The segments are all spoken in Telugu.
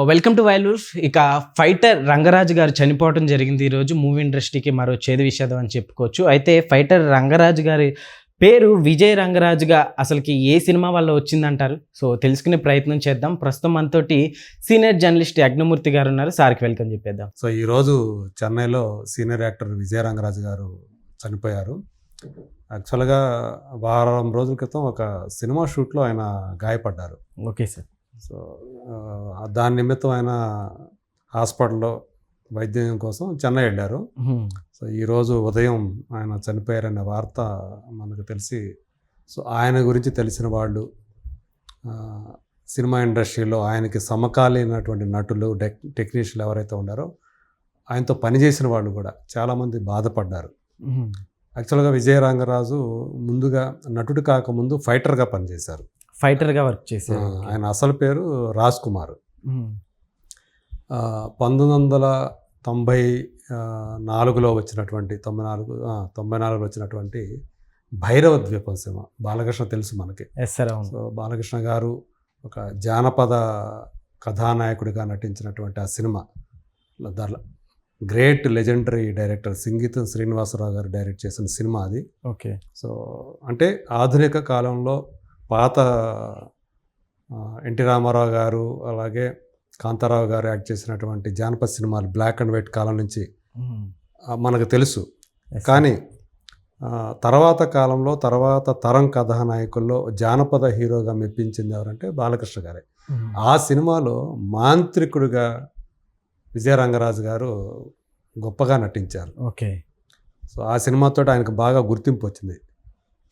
Welcome to వైలూర్. ఇక ఫైటర్ రంగరాజు గారు చనిపోవడం జరిగింది ఈరోజు. మూవీ ఇండస్ట్రీకి మరో చేదు విషాదం అని చెప్పుకోవచ్చు. అయితే ఫైటర్ రంగరాజు గారి పేరు విజయ్ రంగరాజుగా అసలుకి ఏ సినిమా వల్ల వచ్చిందంటారు? సో తెలుసుకునే ప్రయత్నం చేద్దాం. ప్రస్తుతం మనతోటి సీనియర్ జర్నలిస్ట్ యజ్ఞమూర్తి గారు ఉన్నారు. సార్కి వెల్కమ్ చెప్పేద్దాం. సో ఈరోజు చెన్నైలో సీనియర్ యాక్టర్ విజయ్ రంగరాజు గారు చనిపోయారు. యాక్చువల్గా వారం రోజుల క్రితం ఒక సినిమా షూట్లో ఆయన గాయపడ్డారు. Okay sir. సో దాని నిమిత్తం ఆయన హాస్పిటల్లో వైద్యం కోసం చెన్నై వెళ్ళారు. సో ఈరోజు ఉదయం ఆయన చనిపోయారనే వార్త మనకు తెలిసి, సో ఆయన గురించి తెలిసిన వాళ్ళు, సినిమా ఇండస్ట్రీలో ఆయనకి సమకాలీనటువంటి నటులు, టెక్నీషియన్లు ఎవరైతే ఉన్నారో ఆయనతో పనిచేసిన వాళ్ళు కూడా చాలామంది బాధపడ్డారు. యాక్చువల్గా విజయ్ రంగరాజు ముందుగా నటుడు కాకముందు ఫైటర్గా పనిచేశారు. ఫైటర్గా వర్క్ చేశారు. ఆయన అసలు పేరు రాజ్ కుమార్. 1994లో వచ్చినటువంటి 94లో వచ్చినటువంటి భైరవ ద్వీపం సినిమా, బాలకృష్ణ తెలుసు మనకి. సో బాలకృష్ణ గారు ఒక జానపద కథానాయకుడిగా నటించినటువంటి ఆ cinema, great legendary director Singeetam Srinivasarao గారు డైరెక్ట్ చేసిన సినిమా అది. ఓకే. సో అంటే ఆధునిక కాలంలో పాత ఎన్టీ రామారావు గారు అలాగే కాంతారావు గారు యాక్ట్ చేసినటువంటి జానపద సినిమాలు బ్లాక్ అండ్ వైట్ కాలం నుంచి మనకు తెలుసు. కానీ తర్వాత కాలంలో తర్వాత తరం కథానాయకుల్లో జానపద హీరోగా మెప్పించింది ఎవరంటే బాలకృష్ణ గారే. ఆ సినిమాలో మాంత్రికుడిగా విజయ రంగరాజు గారు గొప్పగా నటించారు. ఓకే. సో ఆ సినిమాతో ఆయనకు బాగా గుర్తింపు వచ్చింది.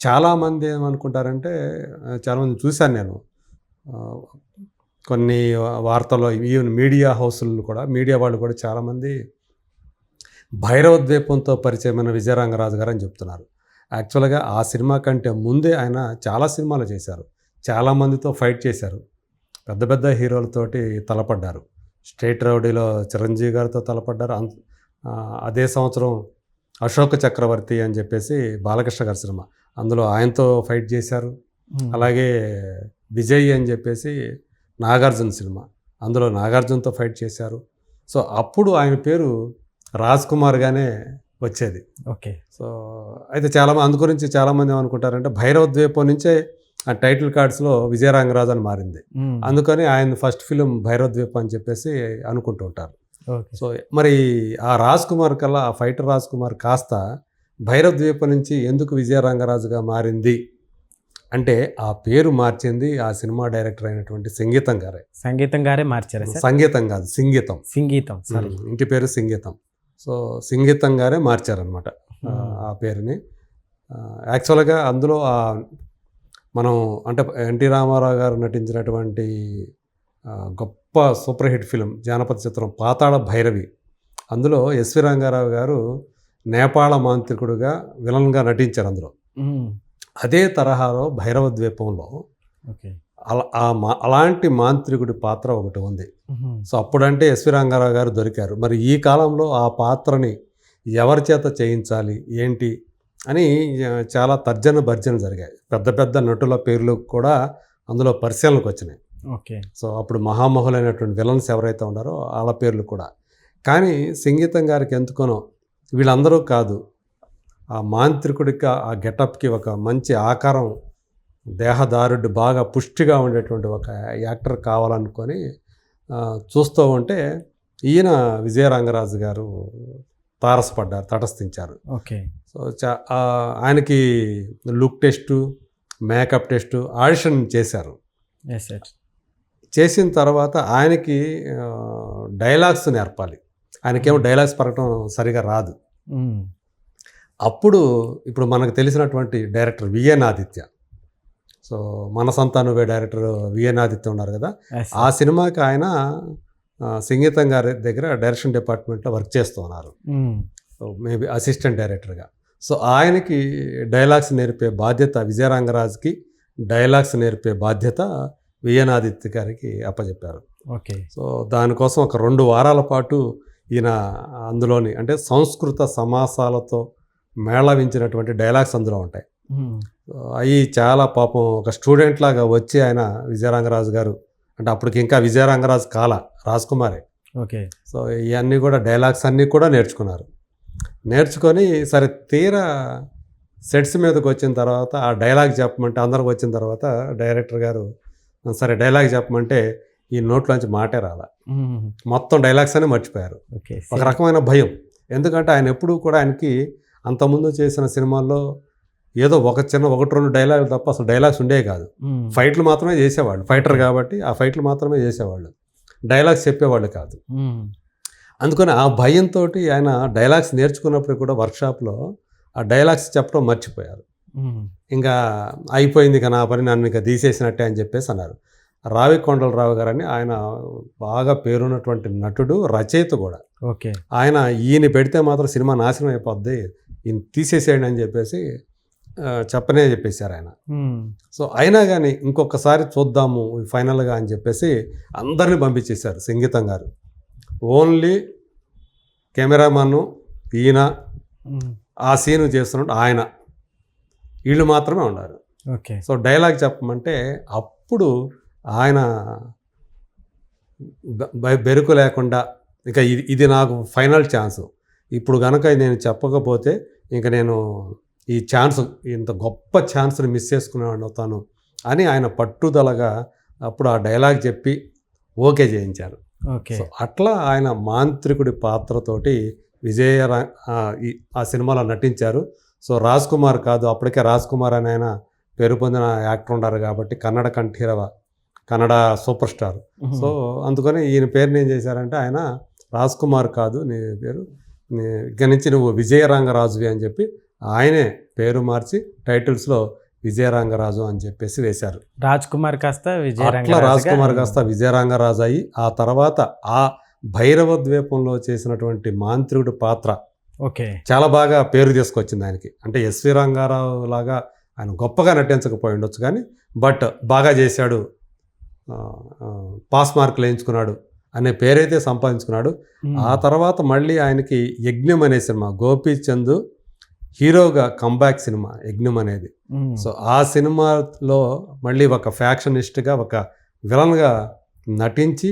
చాలామంది ఏమనుకుంటారంటే, చాలామంది చూశాను నేను కొన్ని వార్తల్లో, ఈవెన్ మీడియా హౌస్లు కూడా, మీడియా వాళ్ళు కూడా చాలామంది భైరవ ద్వీపంతో పరిచయమైన విజయ రంగరాజు గారు అని చెప్తున్నారు. యాక్చువల్గా ఆ సినిమా కంటే ముందే ఆయన చాలా సినిమాలు చేశారు, చాలామందితో ఫైట్ చేశారు, పెద్ద పెద్ద హీరోలతోటి తలపడ్డారు. స్టేట్ రౌడీలో చిరంజీవి గారితో తలపడ్డారు. అదే సంవత్సరం అశోక చక్రవర్తి అని చెప్పేసి బాలకృష్ణ గారి సినిమా, అందులో ఆయనతో ఫైట్ చేశారు. అలాగే విజయ్ అని చెప్పేసి నాగార్జున సినిమా, అందులో నాగార్జునతో ఫైట్ చేశారు. సో అప్పుడు ఆయన పేరు రాజ్ కుమార్గానే వచ్చేది. ఓకే. సో అయితే అందు గురించి చాలామంది ఏమనుకుంటారంటే భైరవ ద్వీపం నుంచే ఆ టైటిల్ కార్డ్స్లో విజయ రంగరాజు అని మారింది. అందుకని ఆయన ఫస్ట్ ఫిలిం భైరవ ద్వీపం అని చెప్పేసి అనుకుంటూ ఉంటారు. సో మరి ఆ రాజ్ కుమార్ కల్లా, ఆ ఫైటర్ రాజ్ కుమార్ కాస్త భైరవ ద్వీపం నుంచి ఎందుకు విజయ రంగరాజుగా మారింది అంటే, ఆ పేరు మార్చింది ఆ సినిమా డైరెక్టర్ అయినటువంటి సంగీతం గారే. సంగీతం గారే మార్చారు. సంగీతం కాదు, సింగీతం. సింగీతం, ఇంటి పేరు సింగీతం. సో సింగీతం గారే మార్చారనమాట ఆ పేరుని. యాక్చువల్గా అందులో మనం అంటే ఎన్టీ రామారావు గారు నటించినటువంటి గొప్ప సూపర్ హిట్ ఫిలిం జానపద చిత్రం పాతాళ భైరవి, అందులో ఎస్వి రంగారావు గారు నేపాళ మాంత్రికుడుగా విలన్గా నటించారు అందులో. అదే తరహాలో భైరవ ద్వీపంలో అలాంటి మాంత్రికుడి పాత్ర ఒకటి ఉంది. సో అప్పుడంటే ఎస్వి రంగారావు గారు దొరికారు. మరి ఈ కాలంలో ఆ పాత్రని ఎవరి చేత చేయించాలి ఏంటి అని చాలా తర్జన భర్జన జరిగాయి. పెద్ద పెద్ద నటుల పేర్లు కూడా అందులో పరిశీలనకు వచ్చినాయి. ఓకే. సో అప్పుడు మహామహులైనటువంటి విలన్స్ ఎవరైతే ఉన్నారో వాళ్ళ పేర్లు కూడా. కానీ సంగీతం గారికి ఎందుకనో వీళ్ళందరూ కాదు, ఆ మాంత్రికుడికి ఆ గెటప్కి ఒక మంచి ఆకారం, దేహదారుడు బాగా పుష్టిగా ఉండేటువంటి ఒక యాక్టర్ కావాలనుకొని చూస్తూ ఉంటే ఈయన విజయ రంగరాజు గారు తారసపడ్డారు, తటస్థించారు. ఓకే. సో ఆయనకి look test, makeup test, audition చేశారు. చేసిన తర్వాత ఆయనకి డైలాగ్స్ నేర్పాలి. ఆయనకేమో డైలాగ్స్ పలకడం సరిగా రాదు. అప్పుడు ఇప్పుడు మనకు తెలిసినటువంటి డైరెక్టర్ విఎన్ ఆదిత్య, సో మన సంతానవే డైరెక్టర్ విఎన్ ఆదిత్య ఉన్నారు కదా, ఆ సినిమాకి ఆయన సంగీతం గారి దగ్గర డైరెక్షన్ డిపార్ట్మెంట్లో వర్క్ చేస్తూ ఉన్నారు, మేబీ అసిస్టెంట్ డైరెక్టర్గా. సో ఆయనకి డైలాగ్స్ నేర్పే బాధ్యత, విజయ రంగరాజుకి డైలాగ్స్ నేర్పే బాధ్యత విఎన్ ఆదిత్య గారికి అప్పచెప్పారు. ఓకే. సో దానికోసం ఒక 2 వారాల పాటు ఈయన అందులోని అంటే సంస్కృత సమాసాలతో మేళవించినటువంటి డైలాగ్స్ అందులో ఉంటాయి. అవి చాలా పాపం ఒక స్టూడెంట్ లాగా వచ్చి ఆయన విజయ రంగరాజు గారు అంటే అప్పటికి ఇంకా విజయరంగరాజు రాజ్ కుమారే. ఓకే. సో ఇవన్నీ కూడా డైలాగ్స్ అన్నీ కూడా నేర్చుకున్నారు. నేర్చుకొని సరే తీరా సెట్స్ మీదకి వచ్చిన తర్వాత ఆ డైలాగ్ చెప్పమంటే అందరికి వచ్చిన తర్వాత డైరెక్టర్ గారు సరే డైలాగ్ చెప్పమంటే ఈ నోట్లోంచి మాటే రాలా. మొత్తం డైలాగ్స్ అనే మర్చిపోయారు. ఓకే. ఒక రకమైన భయం. ఎందుకంటే ఆయన ఎప్పుడూ కూడా ఆయనకి అంతకుముందు చేసిన సినిమాల్లో ఏదో ఒకటి రెండు డైలాగులు తప్ప అసలు డైలాగ్స్ ఉండేవి కాదు. ఫైట్లు మాత్రమే చేసేవాళ్ళు. ఫైటర్ కాబట్టి ఆ ఫైట్లు మాత్రమే చేసేవాళ్ళు, డైలాగ్స్ చెప్పేవాళ్ళు కాదు. అందుకని ఆ భయంతో ఆయన డైలాగ్స్ నేర్చుకున్నప్పుడు కూడా వర్క్షాప్లో ఆ డైలాగ్స్ చెప్పడం మర్చిపోయారు. ఇంకా అయిపోయింది ఇక నా పని, నన్ను ఇక తీసేసినట్టే అని చెప్పేసి అన్నారు. రావి కొండలరావు గారని ఆయన బాగా పేరున్నటువంటి నటుడు, రచయిత కూడా. ఓకే. ఆయన ఈయన పెడితే మాత్రం సినిమా నాశనం అయిపోద్ది, ఈయన తీసేసేయండి అని చెప్పేసి చెప్పేశారు ఆయన. సో అయినా కానీ ఇంకొకసారి చూద్దాము ఫైనల్గా అని చెప్పేసి అందరినీ పంపించేశారు. సంగీతం గారు ఓన్లీ కెమెరామన్ను, ఈయన ఆ సీను చేస్తున్నట్టు ఆయన, వీళ్ళు మాత్రమే ఉన్నారు. ఓకే. సో డైలాగ్ చెప్పమంటే అప్పుడు ఆయన బెరుకు లేకుండా ఇక ఇది నాకు ఫైనల్ ఛాన్స్, ఇప్పుడు కనుక నేను చెప్పకపోతే ఇంక నేను ఈ ఛాన్స్, ఇంత గొప్ప ఛాన్స్ని మిస్ చేసుకునేవాడిని అవుతాను అని ఆయన పట్టుదలగా అప్పుడు ఆ డైలాగ్ చెప్పి ఓకే చేయించారు. ఓకే. సో అట్లా ఆయన మాంత్రికుడి పాత్రతోటి ఆ సినిమాలో నటించారు. సో రాజ్ కుమార్ కాదు, అప్పటికే రాజ్ కుమార్ అని ఆయన పేరు పొందిన యాక్టర్ ఉన్నారు కాబట్టి Kannada Kanteerava, Kannada super star. So అందుకని ఈయన పేరుని ఏం చేశారంటే ఆయన రాజ్ కుమార్ కాదు, నీ పేరు ఇక్కడి నుంచి నువ్వు విజయరంగరాజువి అని చెప్పి ఆయనే పేరు మార్చి టైటిల్స్లో విజయరంగరాజు అని చెప్పేసి వేశారు. రాజ్ కుమార్ కాస్త రాజ్ కుమార్ కాస్త విజయరంగరాజు అయ్యి ఆ తర్వాత ఆ భైరవ ద్వీపంలో చేసినటువంటి మాంత్రికుడి పాత్ర ఓకే చాలా బాగా పేరు తీసుకొచ్చింది ఆయనకి. అంటే ఎస్వి రంగారావు లాగా ఆయన గొప్పగా నటించకపోయి ఉండొచ్చు కానీ బట్ బాగా చేశాడు, పాస్ మార్కులు వేయించుకున్నాడు అనే పేరైతే సంపాదించుకున్నాడు. ఆ తర్వాత మళ్ళీ ఆయనకి యజ్ఞం అనే సినిమా, గోపీచంద్ హీరోగా కంబ్యాక్ సినిమా యజ్ఞం అనేది. సో ఆ సినిమాలో మళ్ళీ ఒక ఫ్యాక్షనిస్ట్గా, ఒక విలన్గా నటించి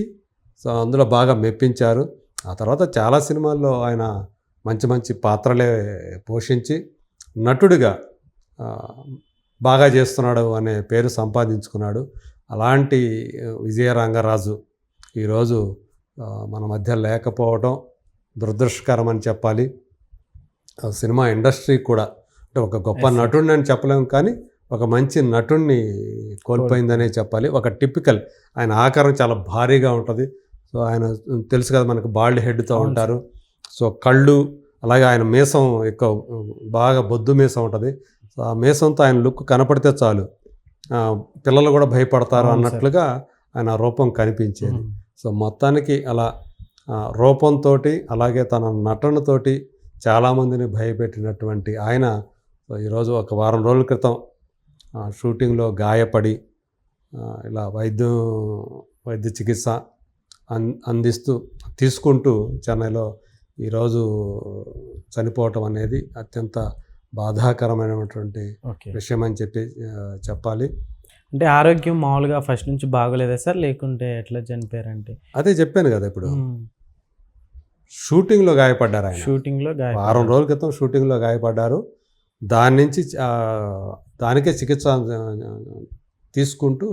సో అందులో బాగా మెప్పించారు. ఆ తర్వాత చాలా సినిమాల్లో ఆయన మంచి మంచి పాత్రలే పోషించి నటుడిగా బాగా చేస్తున్నాడు అనే పేరు సంపాదించుకున్నాడు. అలాంటి విజయరంగరాజు ఈరోజు మన మధ్య లేకపోవడం దురదృష్టకరం అని చెప్పాలి. సినిమా ఇండస్ట్రీ కూడా అంటే ఒక గొప్ప నటుడిని అని చెప్పలేము కానీ ఒక మంచి నటుడిని కోల్పోయిందనే చెప్పాలి. ఒక టిపికల్ ఆయన ఆకారం చాలా భారీగా ఉంటుంది. సో ఆయన తెలుసు కదా మనకు బాల్డ్ హెడ్తో ఉంటారు. సో కళ్ళు అలాగే ఆయన మీసం ఎక్కువ బాగా బొద్దు మీసం ఉంటుంది. సో ఆ మీసంతో ఆయన లుక్ కనపడితే చాలు పిల్లలు కూడా భయపడతారు అన్నట్లుగా ఆయన రూపం కనిపించేది. సో మొత్తానికి అలా రూపంతో అలాగే తన నటనతోటి చాలామందిని భయపెట్టినటువంటి ఆయన ఈరోజు ఒక వారం రోజుల క్రితం షూటింగ్లో గాయపడి ఇలా వైద్య చికిత్స తీసుకుంటూ చెన్నైలో ఈరోజు చనిపోవటం అనేది అత్యంత బాధాకరమైనటువంటి విషయం అని చెప్పాలి. అంటే ఆరోగ్యం మామూలుగా ఫస్ట్ నుంచి బాగోలేదా సార్, లేకుంటే ఎట్లా చనిపోయారంటే? అదే చెప్పాను కదా, ఇప్పుడు షూటింగ్లో గాయపడ్డారు ఆయన. షూటింగ్లో వారం రోజుల క్రితం షూటింగ్లో గాయపడ్డారు. దాని నుంచి దానికే చికిత్స తీసుకుంటూ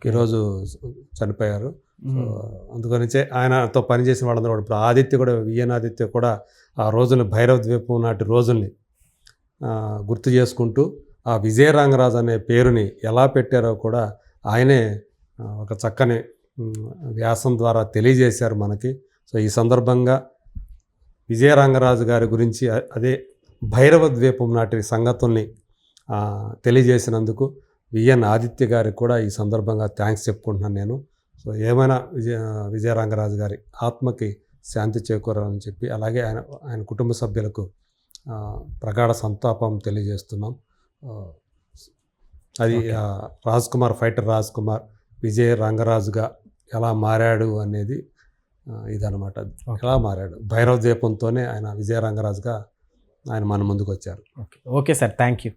ఈరోజు చనిపోయారు. అందుకనించే ఆయనతో పనిచేసిన వాళ్ళందరూ కూడా ఇప్పుడు ఆదిత్య కూడా, విఎన్ ఆదిత్య కూడా ఆ రోజుని భైరవ ద్వీపం నాటి రోజుల్ని గుర్తు చేసుకుంటూ ఆ విజయరంగరాజు అనే పేరుని ఎలా పెట్టారో కూడా ఆయనే ఒక చక్కని వ్యాసం ద్వారా తెలియజేశారు మనకి. సో ఈ సందర్భంగా విజయరంగరాజు గారి గురించి అదే భైరవ ద్వీపం నాటి సంగతుల్ని తెలియజేసినందుకు విఎన్ ఆదిత్య గారికి కూడా ఈ సందర్భంగా థ్యాంక్స్ చెప్పుకుంటున్నాను నేను. సో ఏమైనా విజయరంగరాజు గారి ఆత్మకి శాంతి చేకూరాలని చెప్పి అలాగే ఆయన కుటుంబ సభ్యులకు ప్రగాఢ సంతాపం తెలియజేస్తున్నాం. అది ఫైటర్ రాజ్ కుమార్ విజయరంగరాజుగా ఎలా మారాడు అనేది ఇదనమాట. ఎలా మారాడు, భైరవ ద్వీపంతోనే ఆయన విజయరంగరాజుగా ఆయన మన ముందుకు వచ్చారు. Okay sir, thank you.